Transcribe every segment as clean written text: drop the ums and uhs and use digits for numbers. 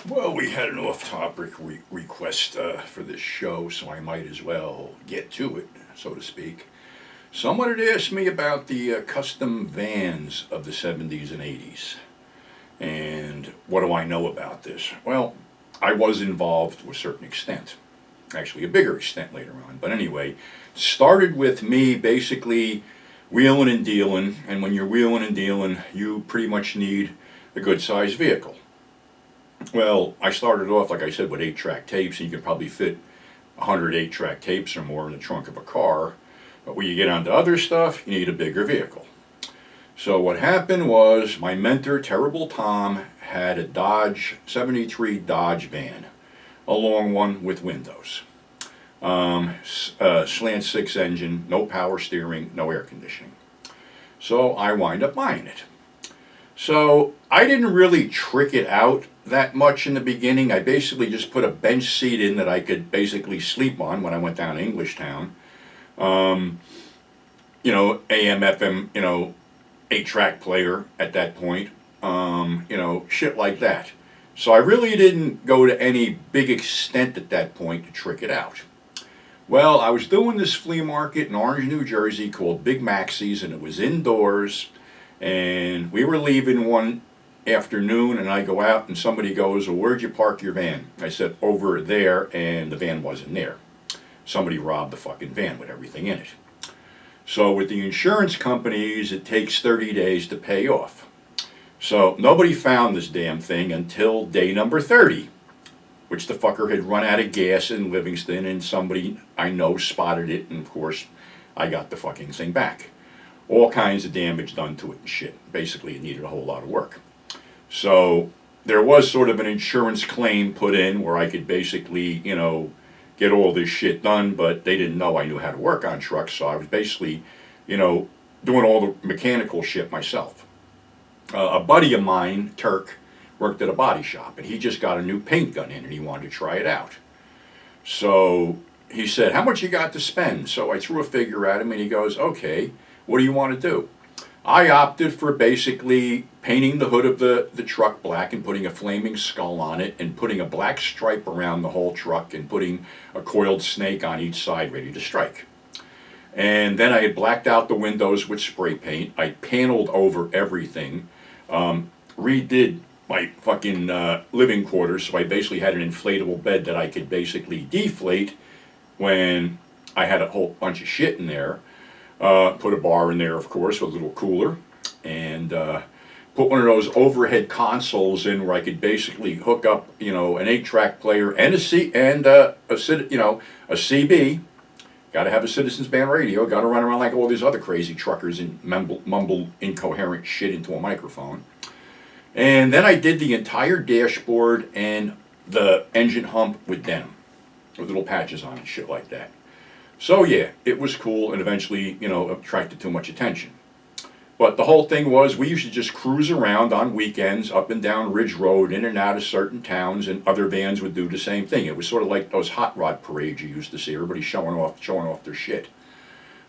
Well, we had an off-topic request for this show, so I might as well get to it, so to speak. Someone had asked me about the custom vans of the 70s and 80s. And what do I know about this? Well, I was involved to a certain extent. Actually, a bigger extent later on. But anyway, started with me basically wheeling and dealing. And when you're wheeling and dealing, you pretty much need a good-sized vehicle. Well, I started off, like I said, with 8-track tapes, and you could probably fit 100 8-track tapes or more in the trunk of a car. But when you get onto other stuff, you need a bigger vehicle. So what happened was my mentor, Terrible Tom, had a Dodge, 73 Dodge van, a long one with windows. Slant 6 engine, no power steering, no air conditioning. So I wind up buying it. So I didn't really trick it out that much in the beginning. I basically just put a bench seat in that I could basically sleep on when I went down to Englishtown. AM, FM, 8-track player at that point, shit like that. So I really didn't go to any big extent at that point to trick it out. Well, I was doing this flea market in Orange, New Jersey called Big Maxie's, and it was indoors. And we were leaving one afternoon, and I go out, and somebody goes, well, where'd you park your van? I said, over there, and the van wasn't there. Somebody robbed the fucking van with everything in it. So with the insurance companies, it takes 30 days to pay off. So nobody found this damn thing until day number 30, which the fucker had run out of gas in Livingston, and somebody I know spotted it, and of course, I got the fucking thing back. All kinds of damage done to it and shit. Basically, it needed a whole lot of work. So there was sort of an insurance claim put in where I could basically, get all this shit done, but they didn't know I knew how to work on trucks, so I was basically, doing all the mechanical shit myself. A buddy of mine, Turk, worked at a body shop, and he just got a new paint gun in, and he wanted to try it out. So he said, how much you got to spend? So I threw a figure at him, and he goes, okay, what do you want to do? I opted for basically painting the hood of the truck black and putting a flaming skull on it and putting a black stripe around the whole truck and putting a coiled snake on each side ready to strike. And then I had blacked out the windows with spray paint. I paneled over everything, redid my fucking living quarters, so I basically had an inflatable bed that I could basically deflate when I had a whole bunch of shit in there. Put a bar in there, of course, with a little cooler, and put one of those overhead consoles in where I could basically hook up, an 8-track player and a CB. Got to have a Citizens Band radio. Got to run around like all these other crazy truckers and mumble incoherent shit into a microphone. And then I did the entire dashboard and the engine hump with denim, with little patches on it and shit like that. So yeah, it was cool and eventually, attracted too much attention. But the whole thing was we used to just cruise around on weekends up and down Ridge Road, in and out of certain towns, and other vans would do the same thing. It was sort of like those hot rod parades you used to see, everybody showing off their shit.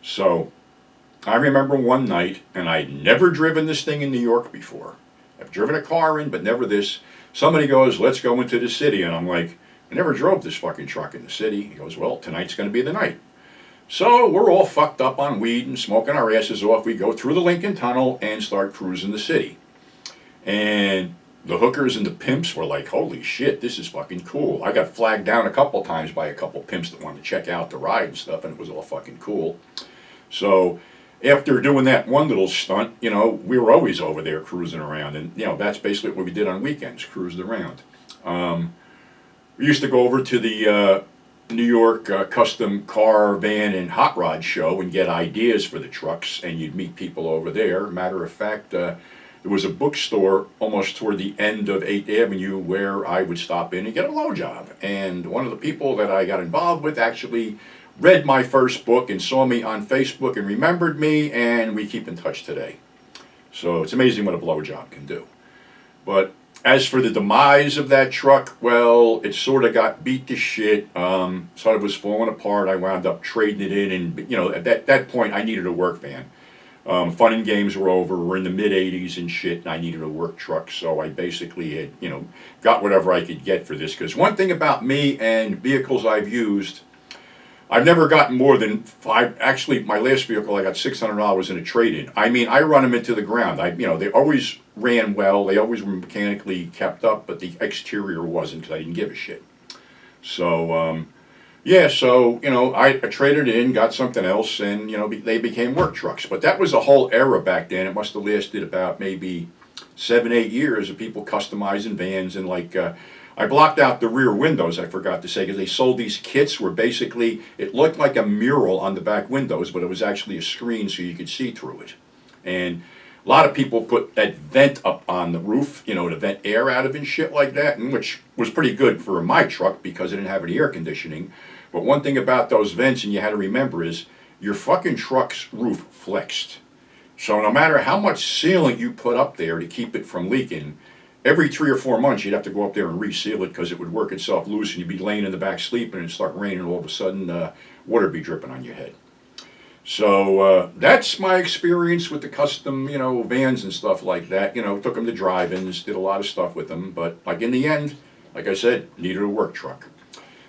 So I remember one night, and I'd never driven this thing in New York before. I've driven a car in, but never this. Somebody goes, let's go into the city, and I'm like, I never drove this fucking truck in the city. He goes, well, tonight's going to be the night. So we're all fucked up on weed and smoking our asses off. We go through the Lincoln Tunnel and start cruising the city. And the hookers and the pimps were like, holy shit, this is fucking cool. I got flagged down a couple times by a couple pimps that wanted to check out the ride and stuff, and it was all fucking cool. So after doing that one little stunt, we were always over there cruising around. And, that's basically what we did on weekends, cruised around. We used to go over to the New York custom car, van, and hot rod show and get ideas for the trucks, and you'd meet people over there. Matter of fact, there was a bookstore almost toward the end of 8th Avenue where I would stop in and get a blowjob. And one of the people that I got involved with actually read my first book and saw me on Facebook and remembered me, and we keep in touch today. So it's amazing what a blowjob can do. But as for the demise of that truck, well, it sort of got beat to shit. Sort of was falling apart. I wound up trading it in, and at that point, I needed a work van. Fun and games were over. We're in the mid 80s and shit, and I needed a work truck, so I basically had, got whatever I could get for this. Because one thing about me and vehicles I've used, I've never gotten more than five. Actually, my last vehicle, I got $600 in a trade-in. I mean, I run them into the ground. They always ran well. They always were mechanically kept up, but the exterior wasn't because I didn't give a shit. So, yeah, so, I traded in, got something else, and, they became work trucks. But that was a whole era back then. It must have lasted about maybe 7, 8 years of people customizing vans. And, I blocked out the rear windows, I forgot to say, because they sold these kits where basically it looked like a mural on the back windows, but it was actually a screen so you could see through it. And a lot of people put that vent up on the roof, to vent air out of and shit like that, and which was pretty good for my truck because it didn't have any air conditioning. But one thing about those vents, and you had to remember, is your fucking truck's roof flexed. So no matter how much sealant you put up there to keep it from leaking, every 3 or 4 months you'd have to go up there and reseal it because it would work itself loose and you'd be laying in the back sleeping and it'd start raining and all of a sudden water would be dripping on your head. So that's my experience with the custom, vans and stuff like that. Took them to drive-ins, did a lot of stuff with them, but in the end, like I said, needed a work truck.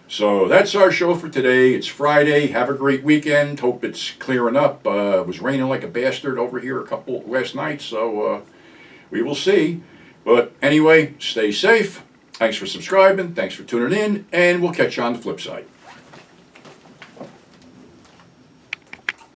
So that's our show for today. It's Friday. Have a great weekend. Hope it's clearing up. It was raining like a bastard over here a couple last night, so we will see. But anyway, stay safe. Thanks for subscribing. Thanks for tuning in, and we'll catch you on the flip side.